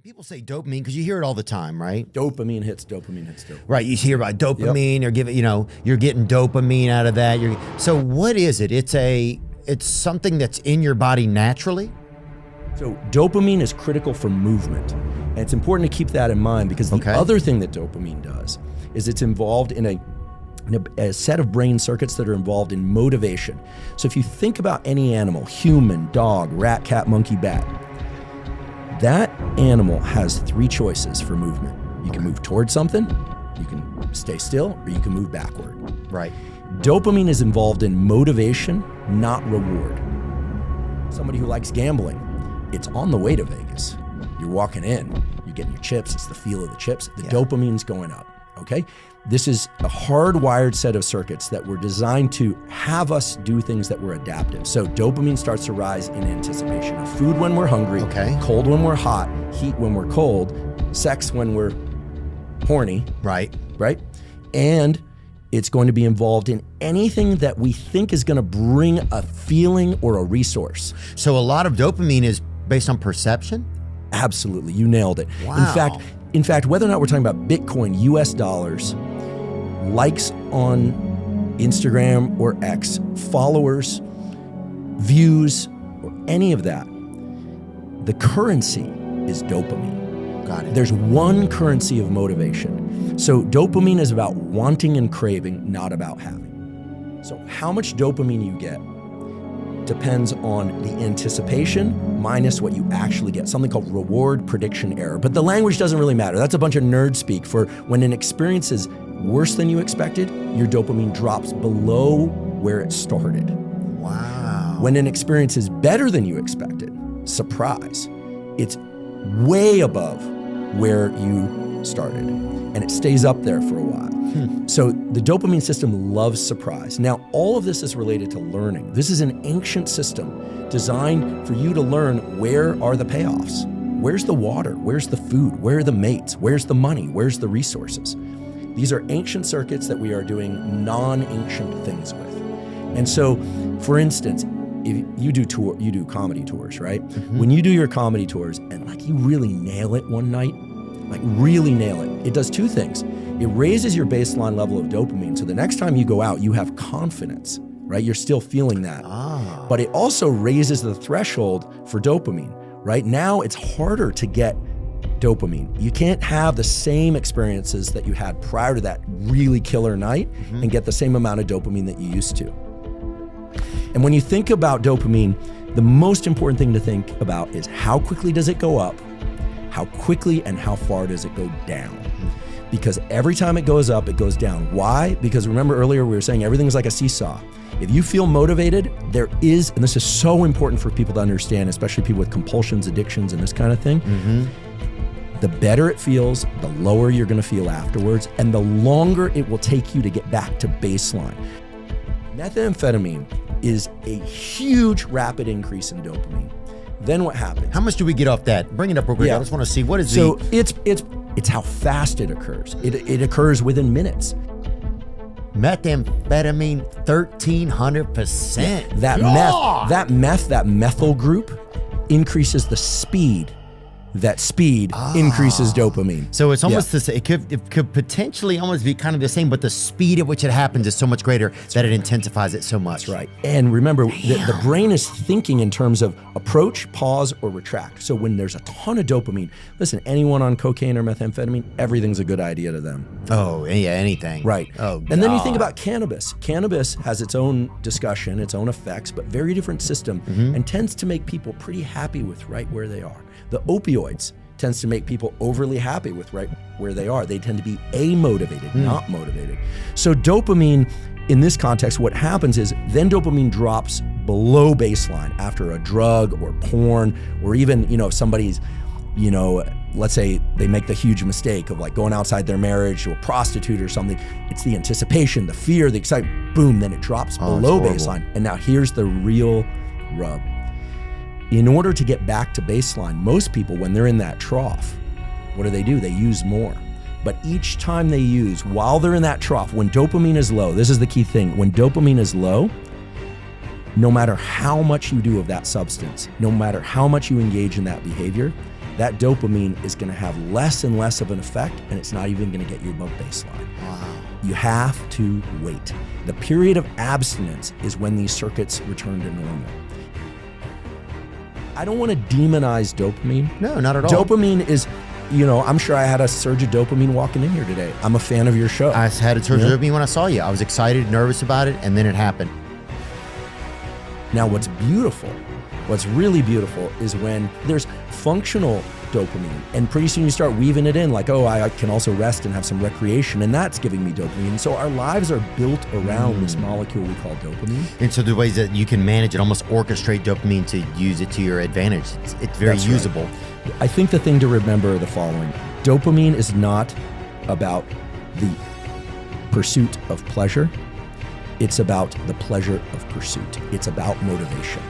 People say dopamine because you hear it all the time, right? Dopamine hits dopamine. Right, you hear about dopamine, you're getting dopamine out of that. So what is it? It's something that's in your body naturally? So dopamine is critical for movement. And it's important to keep that in mind because the other thing that dopamine does is it's involved in a set of brain circuits that are involved in motivation. So if you think about any animal, human, dog, rat, cat, monkey, bat, that animal has three choices for movement. You can move towards something, you can stay still, or you can move backward. Right. Dopamine is involved in motivation, not reward. Somebody who likes gambling, it's on the way to Vegas. You're walking in, you're getting your chips, it's the feel of the chips, the dopamine's going up, okay? This is a hardwired set of circuits that were designed to have us do things that were adaptive. So dopamine starts to rise in anticipation of food when we're hungry, cold when we're hot, heat when we're cold, sex when we're horny. Right. And it's going to be involved in anything that we think is going to bring a feeling or a resource. So a lot of dopamine is based on perception? Absolutely, you nailed it. Wow. In fact, whether or not we're talking about Bitcoin, US dollars, likes on Instagram or X, followers, views, or any of that, the currency is dopamine. Got it. There's one currency of motivation. So dopamine is about wanting and craving, not about having. So how much dopamine you get depends on the anticipation minus what you actually get, something called reward prediction error. But the language doesn't really matter. That's a bunch of nerd speak for when an experience is worse than you expected, your dopamine drops below where it started. Wow. When an experience is better than you expected, surprise, it's way above where you started. And it stays up there for a while. So the dopamine system loves surprise. Now, all of this is related to learning. This is an ancient system designed for you to learn where are the payoffs? Where's the water? Where's the food? Where are the mates? Where's the money? Where's the resources? These are ancient circuits that we are doing non-ancient things with. And so, for instance, if you do comedy tours, right? When you do your comedy tours and like you really nail it one night, like really nail it, it does two things. It raises your baseline level of dopamine. So the next time you go out, you have confidence, right? You're still feeling that. But it also raises the threshold for dopamine, right? Now it's harder to get dopamine. You can't have the same experiences that you had prior to that really killer night and get the same amount of dopamine that you used to. And when you think about dopamine, the most important thing to think about is how quickly does it go up? How quickly and how far does it go down? Because every time it goes up, it goes down. Why? Because remember earlier we were saying everything is like a seesaw. If you feel motivated, there is, and this is so important for people to understand, especially people with compulsions, addictions, and this kind of thing, the better it feels, the lower you're gonna feel afterwards, and the longer it will take you to get back to baseline. Methamphetamine is a huge rapid increase in dopamine. Then what happens? How much do we get off that? Bring it up real quick. I just want to see what is so it's how fast it occurs. It occurs within minutes. Methamphetamine, 1,300%. That methyl group increases the speed. That speed increases dopamine. So it's almost the same. It could potentially almost be kind of the same, but the speed at which it happens is so much greater that it intensifies it so much. That's right. And remember, the brain is thinking in terms of approach, pause, or retract. So when there's a ton of dopamine, listen, anyone on cocaine or methamphetamine, everything's a good idea to them. Oh, yeah, anything. Right. Oh, and then you think about cannabis. Cannabis has its own discussion, its own effects, but very different system, and tends to make people pretty happy with right where they are. The opioids tends to make people overly happy with right where they are. They tend to be amotivated, not motivated. So dopamine, in this context, what happens is then dopamine drops below baseline after a drug or porn, or even, if somebody's, let's say they make the huge mistake of like going outside their marriage to a prostitute or something. It's the anticipation, the fear, the excitement, boom, then it drops below baseline. And now here's the real rub. In order to get back to baseline, most people, when they're in that trough, what do? They use more. But each time they use, while they're in that trough, when dopamine is low, this is the key thing, when dopamine is low, no matter how much you do of that substance, no matter how much you engage in that behavior, that dopamine is going to have less and less of an effect, and it's not even going to get you above baseline. Wow. You have to wait. The period of abstinence is when these circuits return to normal. I don't want to demonize dopamine. No, not at all. Dopamine is, I'm sure I had a surge of dopamine walking in here today. I'm a fan of your show. I had a surge of dopamine when I saw you. I was excited, nervous about it, and then it happened. Now, what's really beautiful is when there's functional dopamine, and pretty soon you start weaving it in like, oh, I can also rest and have some recreation, and that's giving me dopamine. So our lives are built around this molecule we call dopamine. And so the ways that you can manage it, almost orchestrate dopamine to use it to your advantage. It's very usable. Right. I think the thing to remember are the following. Dopamine is not about the pursuit of pleasure. It's about the pleasure of pursuit. It's about motivation.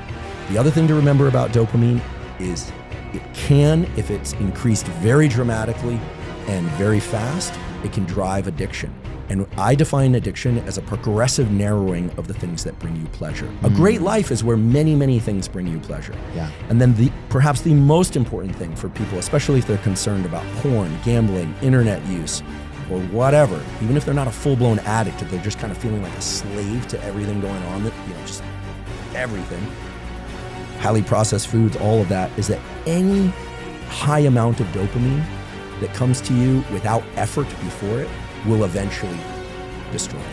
The other thing to remember about dopamine is it can, if it's increased very dramatically and very fast, it can drive addiction. And I define addiction as a progressive narrowing of the things that bring you pleasure. A great life is where many, many things bring you pleasure. Yeah. And then perhaps the most important thing for people, especially if they're concerned about porn, gambling, internet use, or whatever, even if they're not a full-blown addict, if they're just kind of feeling like a slave to everything going on, just everything, highly processed foods, all of that, is that any high amount of dopamine that comes to you without effort before it will eventually destroy you.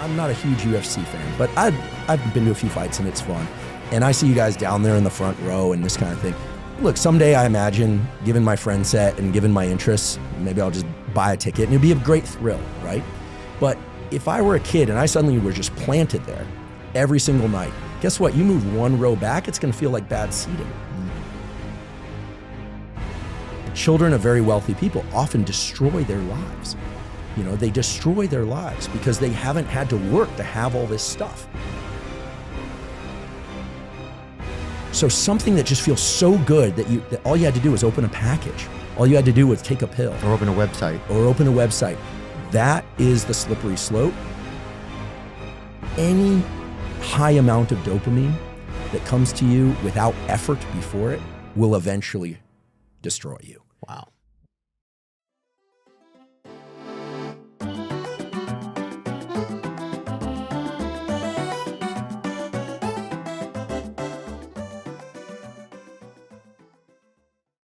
I'm not a huge UFC fan, but I've been to a few fights and it's fun. And I see you guys down there in the front row and this kind of thing. Look, someday I imagine, given my friend set and given my interests, maybe I'll just buy a ticket and it'd be a great thrill, right? But if I were a kid and I suddenly were just planted there every single night, guess what? You move one row back, it's gonna feel like bad seating. Children of very wealthy people often destroy their lives. They destroy their lives because they haven't had to work to have all this stuff. So something that just feels so good that all you had to do was open a package. All you had to do was take a pill. Or open a website. That is the slippery slope. Any high amount of dopamine that comes to you without effort before it will eventually destroy you. Wow.